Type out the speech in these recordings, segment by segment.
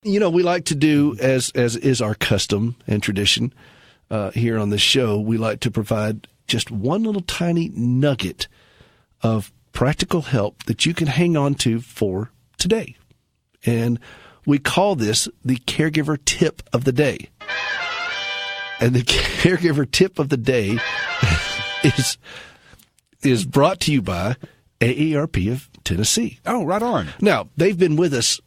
we like to do, as is our custom and tradition here on this show, we like to provide just one little tiny nugget of practical help that you can hang on to for today. And we call this the Caregiver Tip of the Day. And the Caregiver Tip of the Day is brought to you by AARP of Tennessee. Oh, right on. Now, they've been with us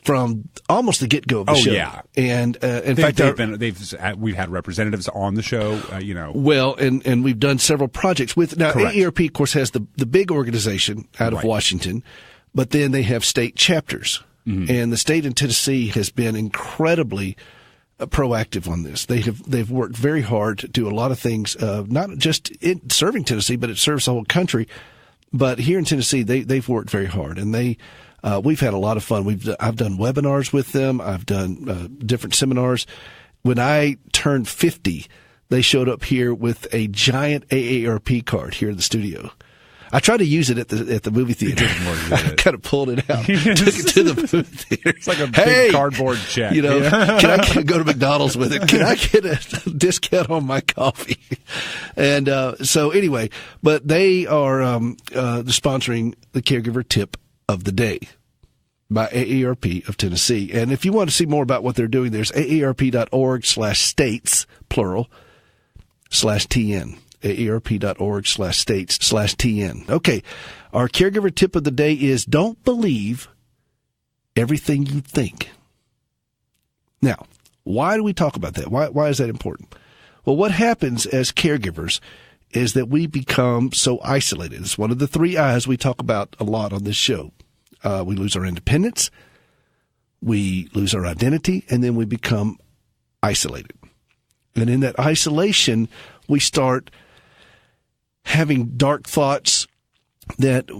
from almost the get-go of the show. Oh, yeah. And in fact, we've had representatives on the show, Well, and we've done several projects with. Now, Correct. AARP, of course, has the big organization out of Washington, but then they have state chapters. Mm-hmm. And the state in Tennessee has been incredibly proactive on this. They've worked very hard to do a lot of things, not just in serving Tennessee, but it serves the whole country. But here in Tennessee, they've worked very hard, and we've had a lot of fun. I've done webinars with them. I've done different seminars. When I turned 50, they showed up here with a giant AARP card here in the studio. I tried to use it at the movie theater. I kind of pulled it out, took it to the movie theater. It's like a big cardboard check. Can I go to McDonald's with it? Can I get a discount on my coffee? And so anyway, but they are sponsoring the Caregiver Tip of the Day by AARP of Tennessee. And if you want to see more about what they're doing, there's aarp.org/states, plural, /TN. aarp.org/states/TN. Okay, our Caregiver Tip of the Day is don't believe everything you think. Now, why do we talk about that? Why is that important? Well, what happens as caregivers is that we become so isolated. It's one of the 3 I's we talk about a lot on this show. We lose our independence, we lose our identity, and then we become isolated. And in that isolation, we start having dark thoughts that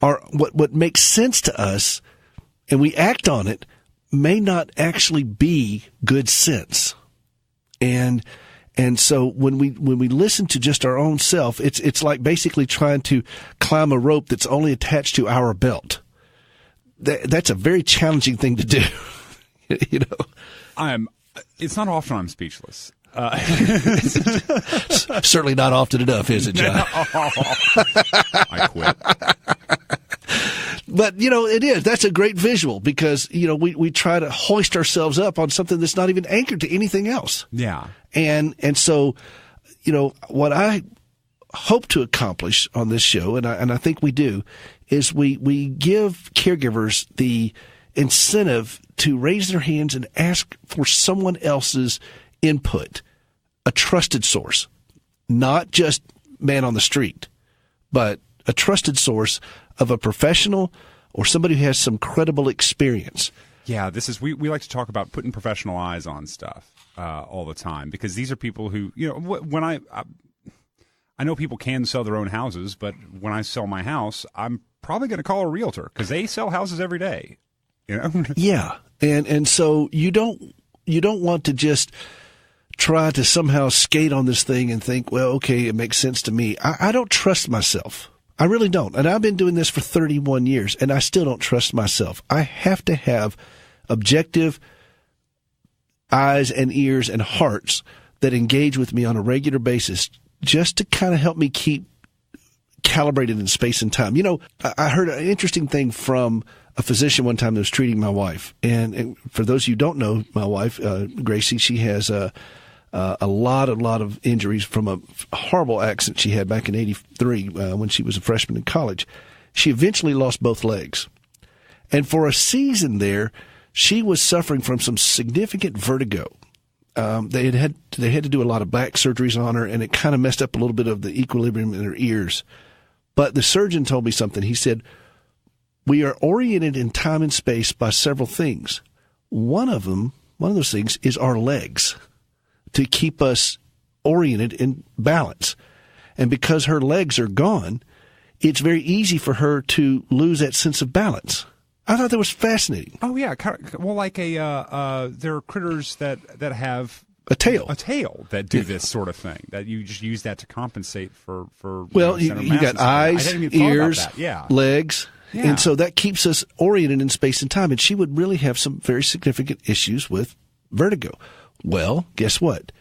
are what makes sense to us, and we act on it, may not actually be good sense. And so when we listen to just our own self, it's like basically trying to climb a rope that's only attached to our belt. That's a very challenging thing to do. It's not often I'm speechless. Certainly not often enough, is it, John? I quit. But, it is. That's a great visual because, we try to hoist ourselves up on something that's not even anchored to anything else. Yeah. And so, what I hope to accomplish on this show, and I think we do, is we give caregivers the incentive to raise their hands and ask for someone else's input, a trusted source, not just man on the street, but a trusted source of a professional or somebody who has some credible experience. Yeah, we like to talk about putting professional eyes on stuff all the time because these are people who, when I know people can sell their own houses, but when I sell my house, I'm probably going to call a realtor because they sell houses every day. Yeah, and so you don't want to just try to somehow skate on this thing and think, well, okay, it makes sense to me. I don't trust myself. I really don't. And I've been doing this for 31 years, and I still don't trust myself. I have to have objective eyes and ears and hearts that engage with me on a regular basis just to kind of help me keep calibrated in space and time. I heard an interesting thing from a physician one time that was treating my wife. And for those of you who don't know my wife, Gracie, she has a lot of injuries from a horrible accident she had back in 83 when she was a freshman in college. She eventually lost both legs. And for a season there, she was suffering from some significant vertigo. They had to do a lot of back surgeries on her, and it kind of messed up a little bit of the equilibrium in her ears. But the surgeon told me something. He said, we are oriented in time and space by several things. One of those things is our legs, to keep us oriented in balance. And because her legs are gone, it's very easy for her to lose that sense of balance. I thought that was fascinating. Oh, yeah. Well, like there are critters that have a tail that do this sort of thing, that you just use that to compensate for well, you got eyes, ears, legs, Yeah. And so that keeps us oriented in space and time. And she would really have some very significant issues with vertigo. Well, guess what?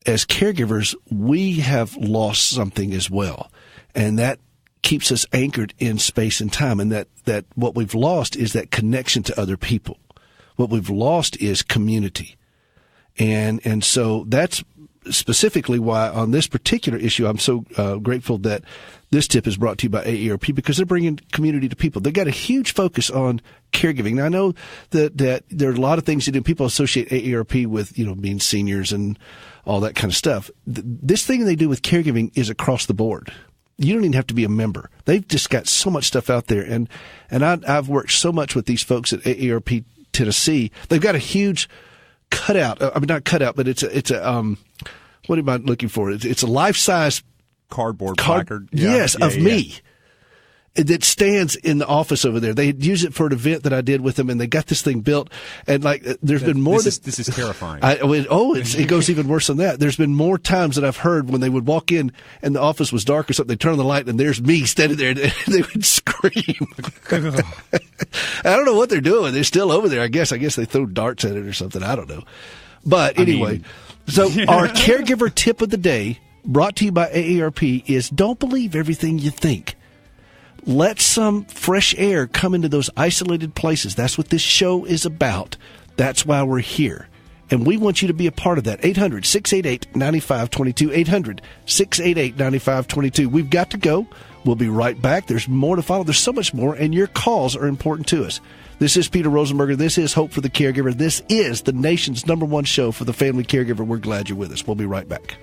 As caregivers, we have lost something as well. And that keeps us anchored in space and time. And that what we've lost is that connection to other people. What we've lost is community. And so that's specifically why on this particular issue, I'm so grateful that this tip is brought to you by AARP, because they're bringing community to people. They've got a huge focus on caregiving. Now, I know that there are a lot of things that do. People associate AARP with, being seniors and all that kind of stuff. This thing they do with caregiving is across the board. You don't even have to be a member. They've just got so much stuff out there. And I've worked so much with these folks at AARP Tennessee. They've got a huge cutout. I mean, not cutout, but it's a what am I looking for? It's a life-size cardboard placard. Yes, of me. That stands in the office over there. They use it for an event that I did with them, and they got this thing built. And there's been more. This is terrifying. It goes even worse than that. There's been more times that I've heard when they would walk in and the office was dark or something. They turn on the light and there's me standing there, and they would scream. I don't know what they're doing. They're still over there. I guess they throw darts at it or something. I don't know. But anyway, so our caregiver tip of the day, brought to you by AARP, is don't believe everything you think. Let some fresh air come into those isolated places. That's what this show is about. That's why we're here. And we want you to be a part of that. 800-688-9522. 800-688-9522. We've got to go. We'll be right back. There's more to follow. There's so much more, and your calls are important to us. This is Peter Rosenberger. This is Hope for the Caregiver. This is the nation's #1 show for the family caregiver. We're glad you're with us. We'll be right back.